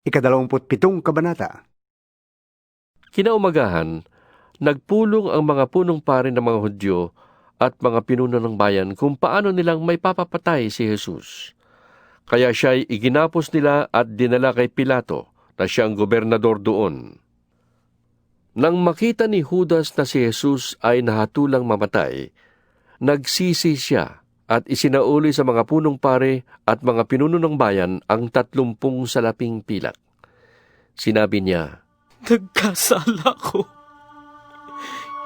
Ikadalawamputpitong kabanata. Kinaumagahan, nagpulong ang mga punong pari ng mga Hudyo at mga pinuno ng bayan kung paano nilang may papapatay si Jesus. Kaya siya'y iginapos nila at dinala kay Pilato na siyang gobernador doon. Nang makita ni Judas na si Jesus ay nahatulang mamatay, nagsisi siya at isinauli sa mga punong pare at mga pinuno ng bayan ang 30 salaping pilak. Sinabi niya, Nagkasala ko.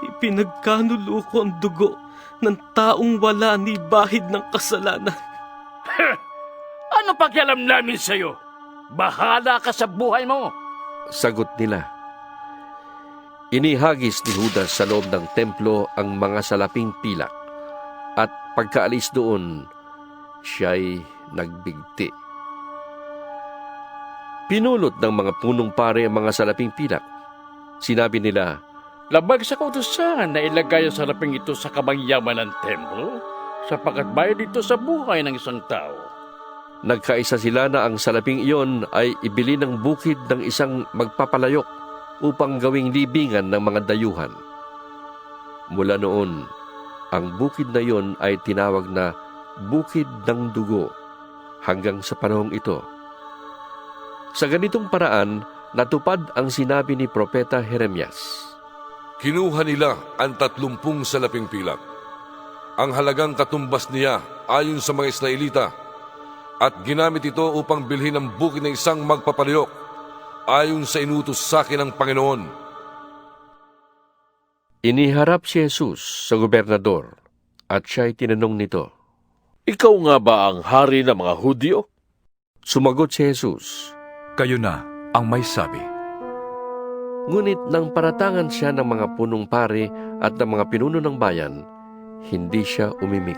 Ipinagkanulo ko ang dugo ng taong wala ni bahid ng kasalanan. Ano pakialam namin sa'yo? Bahala ka sa buhay mo. sagot nila. Inihagis ni Judas sa loob ng templo ang mga salaping pilak at pagkaalis doon, siya'y nagbigti. Pinulot ng mga punong pare ang mga salaping pilak. Sinabi nila, Labag sa kautusan na ilagay ang salaping ito sa kamangyaman ng templo sapagkat bayad ito sa buhay ng isang tao. nagkaisa sila na ang salaping iyon ay ibili ng bukid ng isang magpapalayok upang gawing libingan ng mga dayuhan. Mula noon, ang bukid na iyon ay tinawag na Bukid ng Dugo hanggang sa panahong ito. Sa ganitong paraan, natupad ang sinabi ni Propeta Jeremias. Kinuha nila ang 30 salaping pilak. Ang halagang katumbas niya ayon sa mga Israelita at ginamit ito upang bilhin ang bukid ng isang magpapalayok ayon sa inutos sa akin ng Panginoon. Iniharap si Jesus sa gobernador at siya'y tinanong nito. Ikaw nga ba ang hari ng mga Hudyo? Sumagot si Jesus. Kayo na ang may sabi. Ngunit nang paratangan siya ng mga punong pare at ng mga pinuno ng bayan, hindi siya umimik.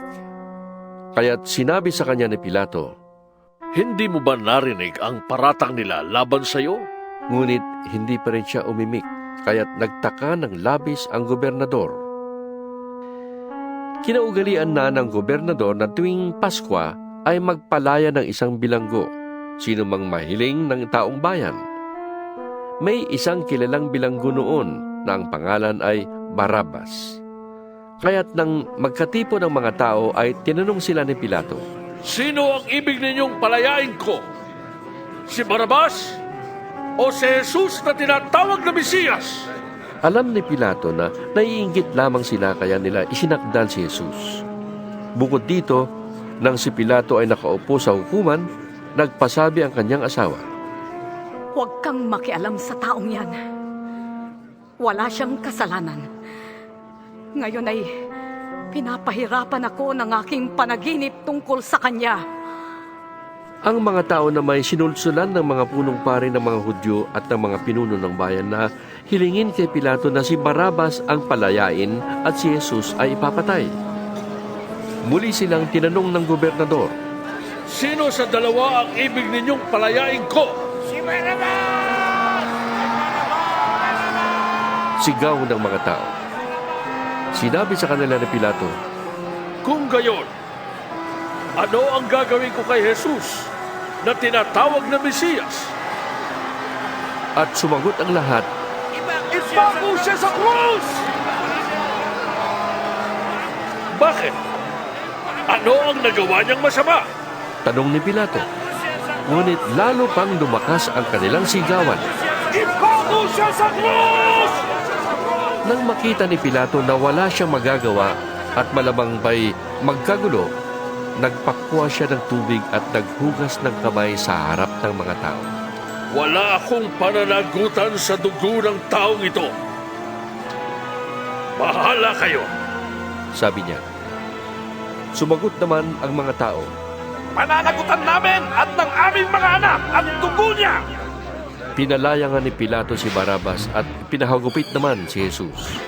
Kaya't sinabi sa kanya ni Pilato, Hindi mo ba narinig ang paratang nila laban sa'yo? ngunit hindi pa rin siya umimik, kaya't nagtaka ng labis ang gobernador. Kinaugalian na ng gobernador na tuwing Paskwa ay magpalaya ng isang bilanggo, sino mang mahiling ng taong bayan. May isang kilalang bilanggo noon na ang pangalan ay Barabbas. Kaya't nang magkatipon ng mga tao ay tinanong sila ni Pilato, Sino ang ibig ninyong palayain ko? Si Barabas o si Jesus na tinatawag na Mesiyas? Alam ni Pilato na naiinggit lamang sila kaya nila isinakdal si Jesus. Bukod dito, nang si Pilato ay nakaupo sa hukuman, nagpasabi ang kanyang asawa. Huwag kang makialam sa taong yan. Wala siyang kasalanan. Ngayon ay pinapahirapan ako ng aking panaginip tungkol sa kanya. Ang mga tao na may sinulsulan ng mga punong pare ng mga Hudyo at ng mga pinuno ng bayan na hilingin kay Pilato na si Barabas ang palayain at si Jesus ay ipapatay. Muli silang tinanong ng gobernador, Sino sa dalawa ang ibig ninyong palayain ko? sigaw ng mga tao. Sinabi sa kanila ni Pilato, Kung gayon, ano ang gagawin ko kay Jesus na tinatawag na Mesiyas? at sumagot ang lahat, Ipako siya sa krus! Bakit? Ano ang nagawa niyang masama? tanong ni Pilato. Ngunit lalo pang lumakas ang kanilang sigawan. Ipako siya sa krus! Nang makita ni Pilato na wala siyang magagawa at malamang ba'y magkagulo, nagpakwa siya ng tubig at naghugas ng kamay sa harap ng mga tao. Wala akong pananagutan sa dugo ng taong ito. Bahala kayo. Sabi niya. Sumagot naman ang mga tao. Pananagutan namin at ng aming mga anak ang dugo niya. Pinalaya nga ni Pilato si Barabas at pinahagupit naman si Jesus.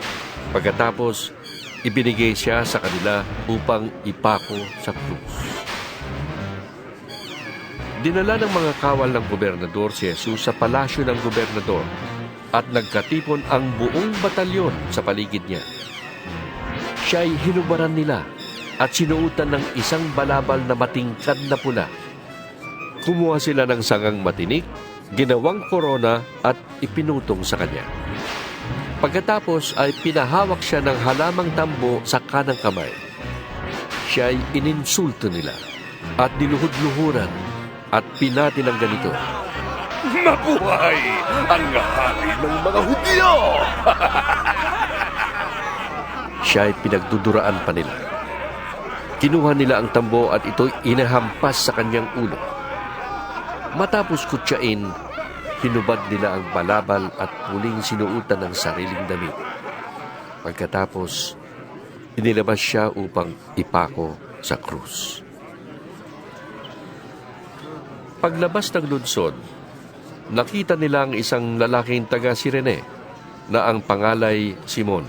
Pagkatapos, ibinigay siya sa kanila upang ipako sa krus. Dinala ng mga kawal ng gobernador si Jesus sa palasyo ng gobernador at nagkatipon ang buong batalyon sa paligid niya. Siya'y hinubaran nila at sinuutan ng isang balabal na matingkad na pula. Kumuha sila ng sangang matinik ginawang korona at ipinutong sa kanya. Pagkatapos ay pinahawak siya ng halamang tambo sa kanang kamay. Siya ay ininsulto nila at niluhod-luhuran at pinati ng ganito. Mabuhay ang hari ng mga Hudyo! Siya ay pinagduduraan pa nila. Kinuha nila ang tambo at ito'y inahampas sa kanyang ulo. Matapos kutsain, hinubad nila ang balabal at muling sinuutan ng sariling damit. Pagkatapos, inilabas siya upang ipako sa krus. Paglabas ng lunsod, nakita nila ang isang lalaking taga Sirene na ang pangalay Simon.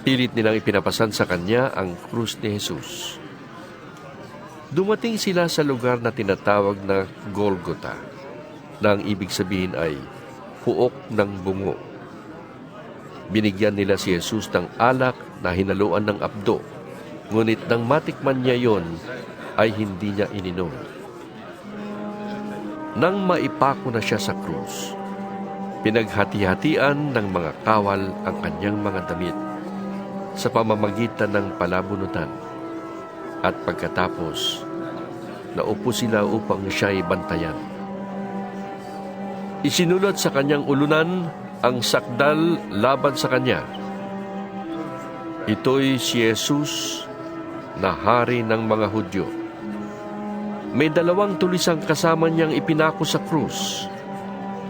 Pilit nilang ipinapasan sa kanya ang krus ni Jesus. Dumating sila sa lugar na tinatawag na Golgota, na ang ibig sabihin ay puok ng bungo. Binigyan nila si Jesus ng alak na hinaluan ng abdo, ngunit nang matikman niya yon, ay hindi niya ininom. Nang maipako na siya sa krus, pinaghati-hatian ng mga kawal ang kanyang mga damit sa pamamagitan ng palabunutan. At pagkatapos, naupo sila upang siya'y bantayan. Isinulat sa kanyang ulunan ang sakdal laban sa kanya. Ito'y si Jesus na hari ng mga Hudyo. May 2 tulisang kasama niyang ipinako sa krus,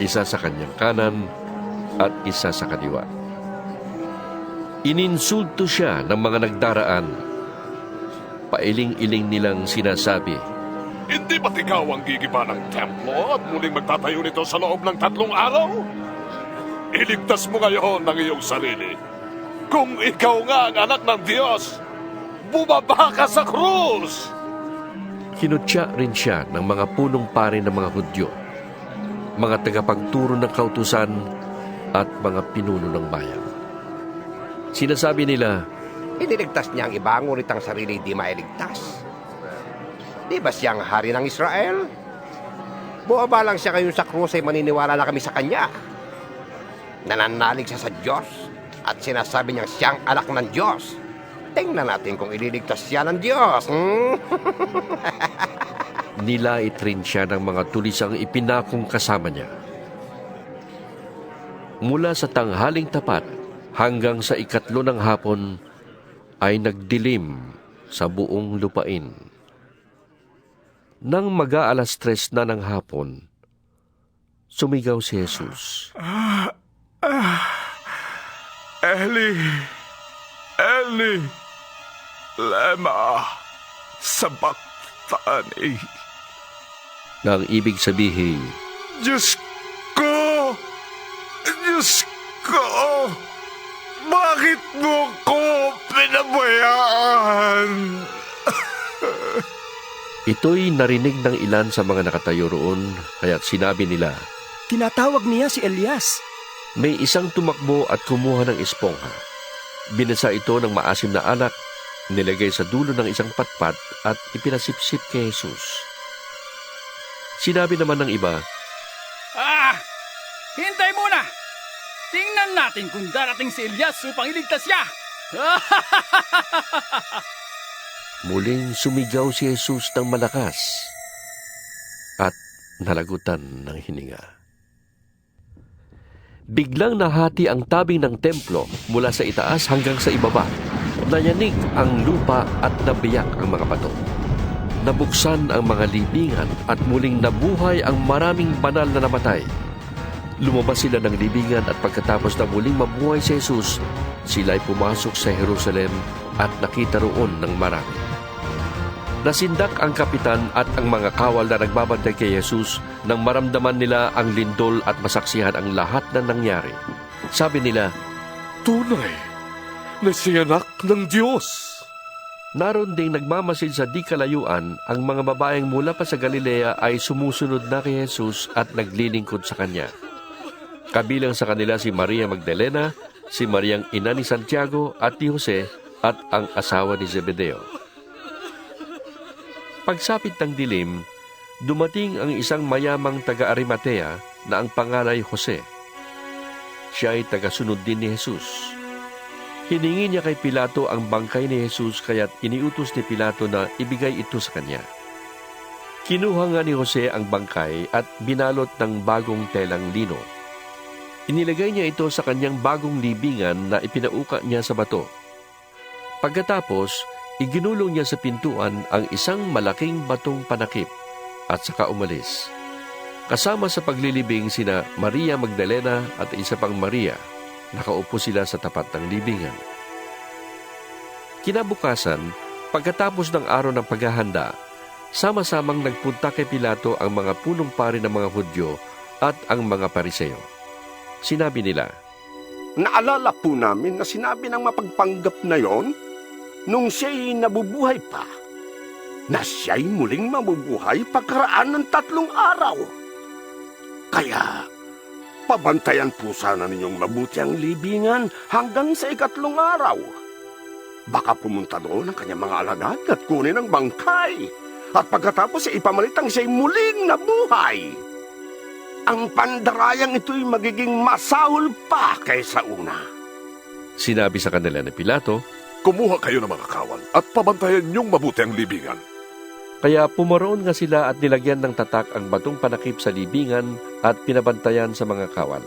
isa sa kanyang kanan at isa sa kaliwa. Ininsulto siya ng mga nagdaraan. Pailing-iling nilang sinasabi, Hindi ba't ikaw ang gigiba ng templo at muling magtatayo nito sa loob ng 3 araw? Iligtas mo ngayon ang iyong sarili. Kung ikaw nga ang anak ng Diyos, bumaba ka sa krus! kinutya rin siya ng mga punong pari ng mga Hudyo, mga tagapagturo ng kautusan at mga pinuno ng bayan. Sinasabi nila, Iniligtas niya ang iba, ngunit ang sarili di mailigtas. Di ba siyang hari ng Israel? Buwaba lang siya ngayon sa krus ay maniniwala na kami sa kanya. Nananalig siya sa Diyos at sinasabi niyang siyang anak ng Diyos. Tingnan natin kung ililigtas siya ng Diyos. nilait rin siya ng mga tulisang ipinakong kasama niya. Mula sa tanghaling tapat hanggang sa 3 ng hapon ay nagdilim sa buong lupain. Nang mag-aalas 3 na ng hapon, sumigaw si Jesus. Eli, Eli, lema sabachthani. Na ang ibig sabihin, Diyos ko! Diyos ko! Bakit mo ko pinabayaan? ito'y narinig ng ilan sa mga nakatayo roon, kaya't sinabi nila, Tinatawag niya si Elias. may isang tumakbo at kumuha ng espongha. Binasa ito ng maasim na alak, nilagay sa dulo ng isang patpat at ipinasipsip kay Jesus. Sinabi naman ng iba, Hintay muna! Tingnan natin kung darating si Elias upang iligtas siya! muling sumigaw si Jesus ng malakas at nalagutan ng hininga. Biglang nahati ang tabing ng templo mula sa itaas hanggang sa ibaba. Nayanig ang lupa at nabiyak ang mga bato. Nabuksan ang mga libingan at muling nabuhay ang maraming banal na namatay. Lumabas sila ng libingan at pagkatapos na muling mabuhay si Jesus, sila ay pumasok sa Jerusalem at nakita roon ng marami. Nasindak ang kapitan at ang mga kawal na nagbabantay kay Jesus nang maramdaman nila ang lindol at masaksihan ang lahat na nangyari. Sabi nila, Tunay na siya anak ng Diyos! naroon ding nagmamasid sa di kalayuan ang mga babaeng mula pa sa Galilea ay sumusunod na kay Jesus at naglilingkod sa kanya. Kabilang sa kanila si Maria Magdalena, si Mariang ina ni Santiago at ni Jose at ang asawa ni Zebedeo. Pagsapit ng dilim, dumating ang isang mayamang taga-Arimatea na ang pangalay Jose. Siya ay tagasunod din ni Jesus. Hiningi niya kay Pilato ang bangkay ni Jesus kaya't iniutos ni Pilato na ibigay ito sa kanya. Kinuha nga ni Jose ang bangkay at binalot ng bagong telang lino. Inilagay niya ito sa kanyang bagong libingan na ipinauka niya sa bato. Pagkatapos, iginulong niya sa pintuan ang isang malaking batong panakip at saka umalis. Kasama sa paglilibing sina Maria Magdalena at isa pang Maria. Nakaupo sila sa tapat ng libingan. Kinabukasan, pagkatapos ng araw ng paghahanda, sama-samang nagpunta kay Pilato ang mga punong pari ng mga Hudyo at ang mga Pariseo. Sinabi nila, Naalala po namin na sinabi ng mapagpanggap na yon nung siya'y nabubuhay pa, na siya'y muling mabubuhay pagkaraan ng 3 araw. Kaya, pabantayan po sana ninyong mabuti ang libingan hanggang sa 4 araw. Baka pumunta doon ang kanyang mga alagad at kunin ang bangkay. At pagkatapos ay ipamalit ang siya'y muling nabuhay. Ang pandarayang ito'y magiging masahol pa kaysa una. sinabi sa kanila ni Pilato, Kumuha kayo ng mga kawal at pabantayan niyong mabuti ang libingan. kaya pumaroon nga sila at nilagyan ng tatak ang batong panakip sa libingan at pinabantayan sa mga kawal.